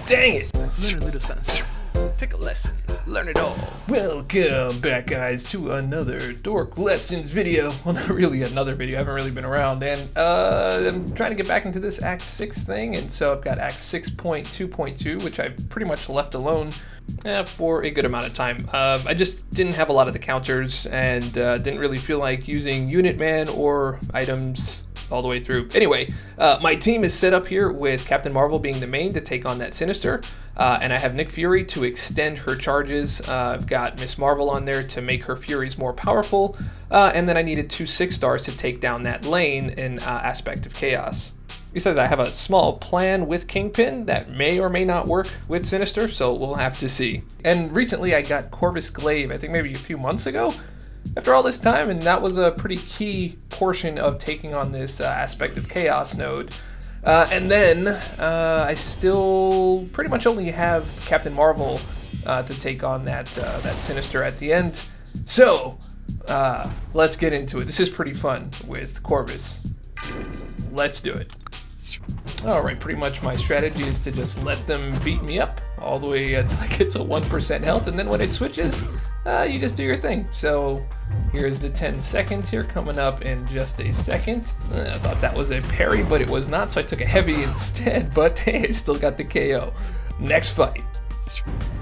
Dang it! Learn a little Sinister. Take a lesson. Learn it all. Welcome back, guys, to another Dork Lessons video. Well, not really another video. I haven't really been around, and I'm trying to get back into this Act 6 thing, and so I've got Act 6.2.2, which I've pretty much left alone for a good amount of time. I just didn't have a lot of the counters, and didn't really feel like using Unit Man or items all the way through. Anyway, my team is set up here with Captain Marvel being the main to take on that Sinister, and I have Nick Fury to extend her charges. I've got Miss Marvel on there to make her Furies more powerful, and then I needed 2 6-stars to take down that lane in Aspect of Chaos. He says I have a small plan with Kingpin that may or may not work with Sinister, so we'll have to see. And recently I got Corvus Glaive, I think maybe a few months ago, after all this time, and that was a pretty key portion of taking on this Aspect of Chaos node. And then I still pretty much only have Captain Marvel to take on that Sinister at the end. So let's get into it. This is pretty fun with Corvus. Let's do it. Alright, pretty much my strategy is to just let them beat me up all the way until I get to 1% health, and then when it switches, you just do your thing. So here's the 10 seconds here coming up in just a second. I thought that was a parry, but it was not, so I took a heavy instead, but hey, I still got the KO. Next fight.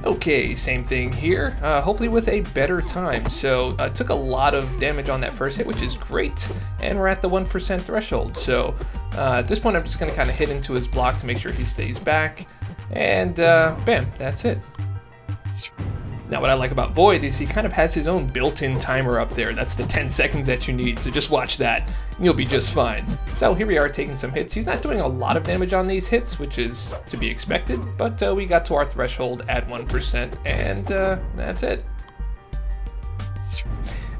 Okay, same thing here, hopefully with a better time. So took a lot of damage on that first hit, which is great, and we're at the 1% threshold. So at this point I'm just going to kind of hit into his block to make sure he stays back, and bam, that's it. Now what I like about Void is he kind of has his own built-in timer up there. That's the 10 seconds that you need, so just watch that and you'll be just fine. So here we are taking some hits. He's not doing a lot of damage on these hits, which is to be expected, but we got to our threshold at 1%, and that's it.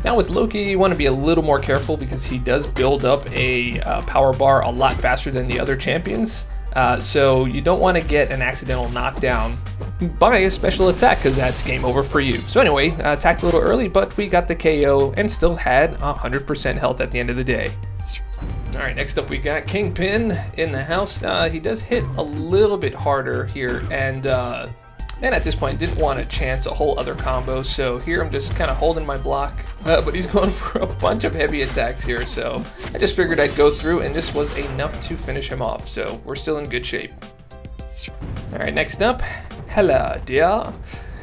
Now with Loki, you want to be a little more careful because he does build up a power bar a lot faster than the other champions. So you don't want to get an accidental knockdown by a special attack, because that's game over for you. So anyway, attacked a little early, but we got the KO and still had 100% health at the end of the day. Alright, next up we got Kingpin in the house. He does hit a little bit harder here, and at this point didn't want to chance a whole other combo, so here I'm just kind of holding my block, but he's going for a bunch of heavy attacks here, so I just figured I'd go through, and this was enough to finish him off, so we're still in good shape. Alright, next up, hello dear.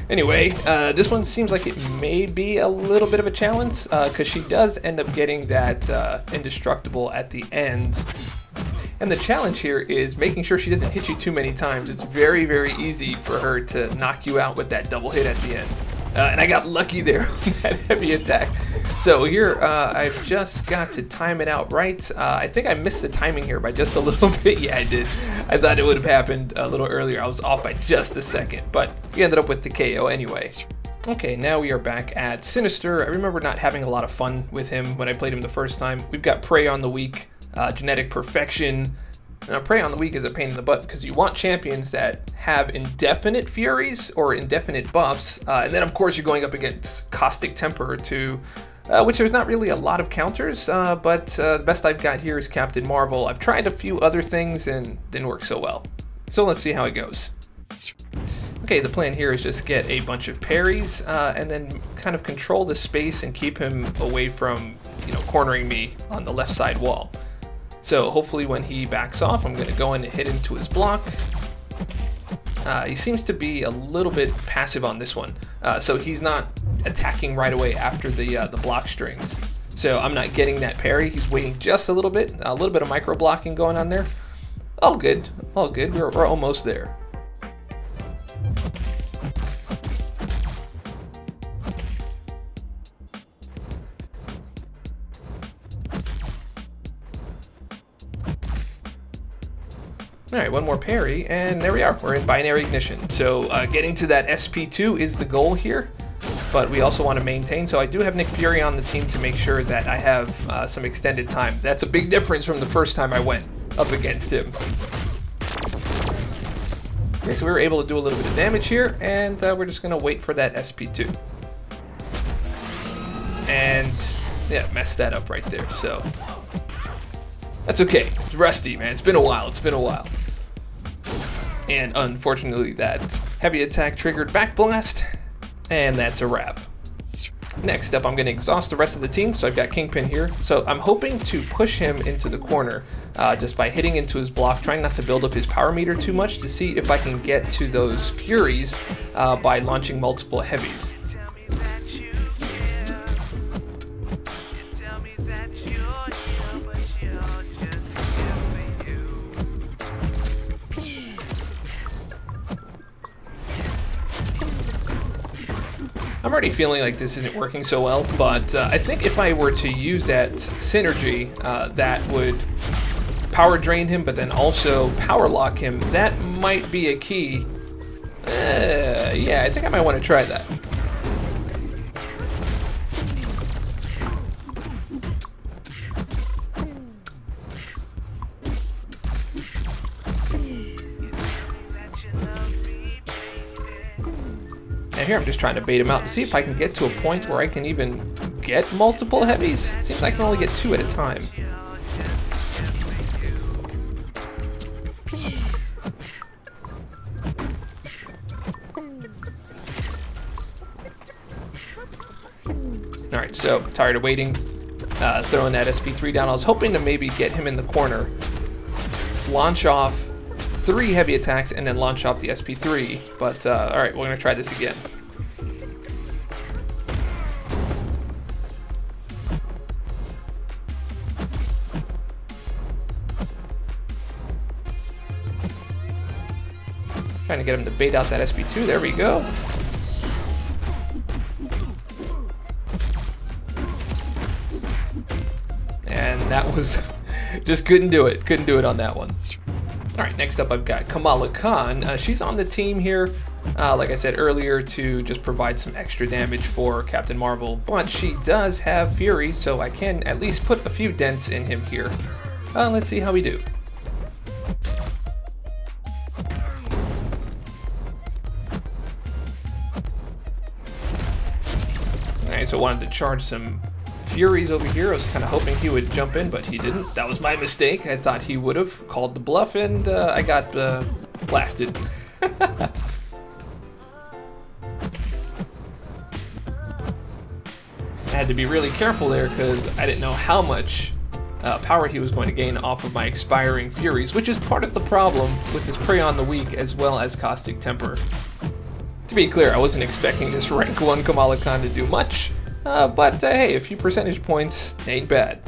Anyway, this one seems like it may be a little bit of a challenge, because she does end up getting that indestructible at the end. And the challenge here is making sure she doesn't hit you too many times. It's very, very easy for her to knock you out with that double hit at the end. And I got lucky there with that heavy attack. So here, I've just got to time it out right. I think I missed the timing here by just a little bit. Yeah, I did. I thought it would have happened a little earlier. I was off by just a second, but we ended up with the KO anyway. Okay, now we are back at Sinister. I remember not having a lot of fun with him when I played him the first time. We've got Prey on the weak. Genetic Perfection. Now, Prey on the weak is a pain in the butt because you want champions that have indefinite Furies or indefinite buffs, and then of course you're going up against Caustic Temper too, which there's not really a lot of counters, but the best I've got here is Captain Marvel. I've tried a few other things and didn't work so well. So let's see how it goes. Okay, the plan here is just get a bunch of parries, and then kind of control the space and keep him away from, cornering me on the left side wall. So hopefully when he backs off, I'm going to go in and hit into his block. He seems to be a little bit passive on this one, so he's not attacking right away after the block strings. So I'm not getting that parry. He's waiting just a little bit of micro blocking going on there. All good, all good. We're almost there. Alright, one more parry, and there we are. We're in binary ignition. So getting to that SP2 is the goal here, but we also want to maintain. So I do have Nick Fury on the team to make sure that I have some extended time. That's a big difference from the first time I went up against him. Okay, so we were able to do a little bit of damage here, and we're just going to wait for that SP2. And yeah, messed that up right there, so that's okay. It's rusty, man. It's been a while. It's been a while. And unfortunately that heavy attack triggered Back Blast, and that's a wrap. Next up, I'm going to exhaust the rest of the team, so I've got Kingpin here. So I'm hoping to push him into the corner just by hitting into his block, trying not to build up his power meter too much to see if I can get to those Furies by launching multiple heavies. I'm already feeling like this isn't working so well, but I think if I were to use that synergy, that would power drain him, but then also power lock him. That might be a key. Yeah, I think I might want to try that. Now here I'm just trying to bait him out to see if I can get to a point where I can even get multiple heavies. Seems like I can only get 2 at a time. Alright, so tired of waiting, throwing that SP3 down. I was hoping to maybe get him in the corner, launch off 3 heavy attacks, and then launch off the SP3, but alright, we're going to try this again. Trying to get him to bait out that SP2, there we go. And that was, just couldn't do it on that one. Alright, next up I've got Kamala Khan. She's on the team here, like I said earlier, to just provide some extra damage for Captain Marvel, but she does have Fury, so I can at least put a few dents in him here. Let's see how we do. Alright, so I wanted to charge some Furies over here. I was kind of hoping he would jump in, but he didn't. That was my mistake. I thought he would have called the bluff, and I got blasted. I had to be really careful there because I didn't know how much power he was going to gain off of my expiring Furies, which is part of the problem with this Prey on the Weak as well as Caustic Temper. To be clear, I wasn't expecting this rank 1 Kamala Khan to do much. But hey, a few percentage points ain't bad.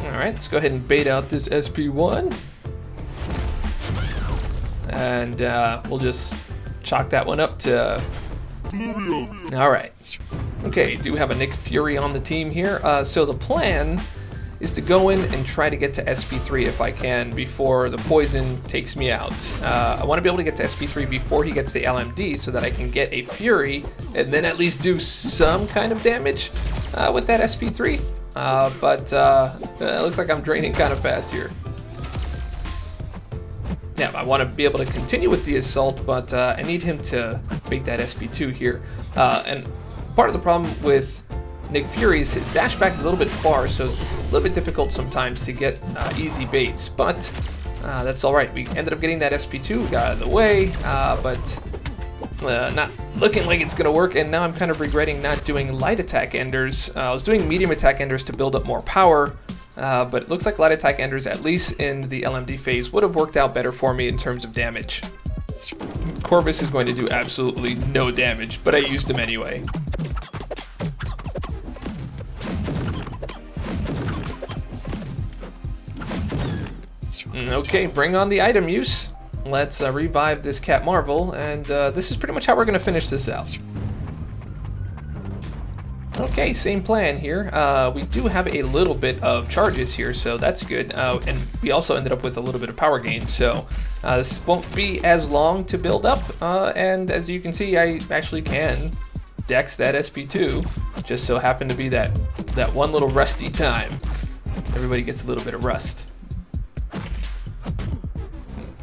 Alright, let's go ahead and bait out this SP1. And we'll just chalk that one up to... Alright. Okay, do have a Nick Fury on the team here. So the plan is to go in and try to get to SP3 if I can before the poison takes me out. I want to be able to get to SP3 before he gets the LMD so that I can get a Fury and then at least do some kind of damage with that SP3. But it looks like I'm draining kind of fast here. Yeah, I want to be able to continue with the assault, but I need him to bait that SP2 here. And part of the problem with Nick Fury's dash back is a little bit far, so it's a little bit difficult sometimes to get easy baits, but that's alright. We ended up getting that SP2, got out of the way, but not looking like it's going to work, and now I'm kind of regretting not doing light attack enders. I was doing medium attack enders to build up more power, but it looks like light attack enders, at least in the LMD phase, would have worked out better for me in terms of damage. Corvus is going to do absolutely no damage, but I used him anyway. Okay, bring on the item use. Let's revive this Cap Marvel, and this is pretty much how we're going to finish this out. Okay, same plan here. We do have a little bit of charges here, so that's good. And we also ended up with a little bit of power gain, so this won't be as long to build up. And as you can see, I actually can dex that SP2. Just so happened to be that one little rusty time. Everybody gets a little bit of rust.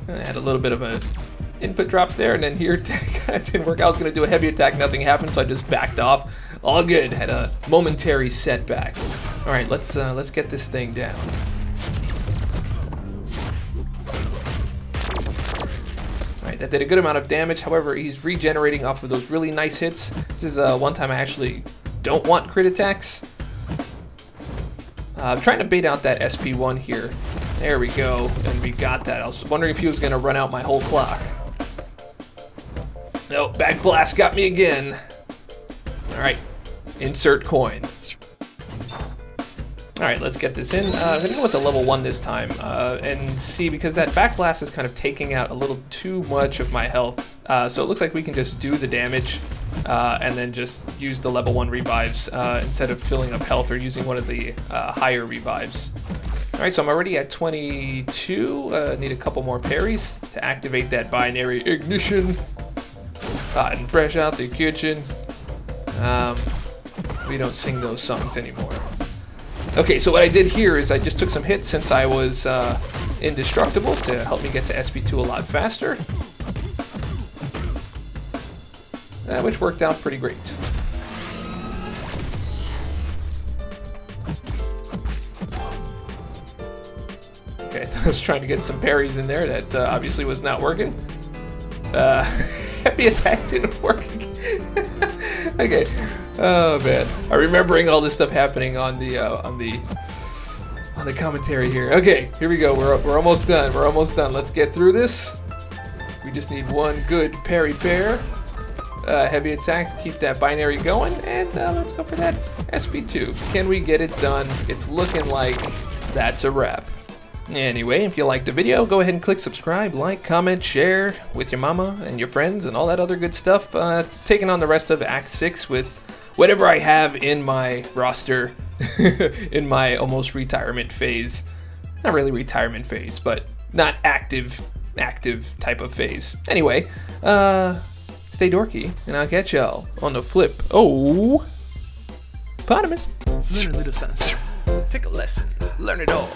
I had a little bit of a input drop there, and then here it didn't work. I was gonna do a heavy attack, nothing happened, so I just backed off. All good. Had a momentary setback. All right, let's get this thing down. All right, that did a good amount of damage. However, he's regenerating off of those really nice hits. This is the one time I actually don't want crit attacks. I'm trying to bait out that SP1 here. There we go, and we got that. I was wondering if he was gonna run out my whole clock. Nope, back blast got me again. All right, insert coin. All right, let's get this in. I'm gonna go with the level 1 this time, and see, because that back blast is kind of taking out a little too much of my health. So it looks like we can just do the damage, and then just use the level 1 revives instead of filling up health or using one of the higher revives. All right, so I'm already at 22. Need a couple more parries to activate that binary ignition. Hot and fresh out the kitchen. We don't sing those songs anymore. Okay, so what I did here is I just took some hits since I was indestructible to help me get to SP2 a lot faster. Which worked out pretty great. Okay, I was trying to get some parries in there. That obviously was not working. Heavy attack didn't work. Okay. Oh man, I'm remembering all this stuff happening on the commentary here. Okay, here we go. We're almost done. We're almost done. Let's get through this. We just need one good parry pair. Heavy attack to keep that binary going, and let's go for that SP2. Can we get it done? It's looking like that's a wrap. Anyway, if you liked the video, go ahead and click subscribe, like, comment, share with your mama and your friends and all that other good stuff. Taking on the rest of Act 6 with whatever I have in my roster in my almost retirement phase. Not really retirement phase, but not active type of phase. Anyway, stay dorky, and I'll catch y'all on the flip. Oh, Potamus. Learn a little something. Take a lesson. Learn it all.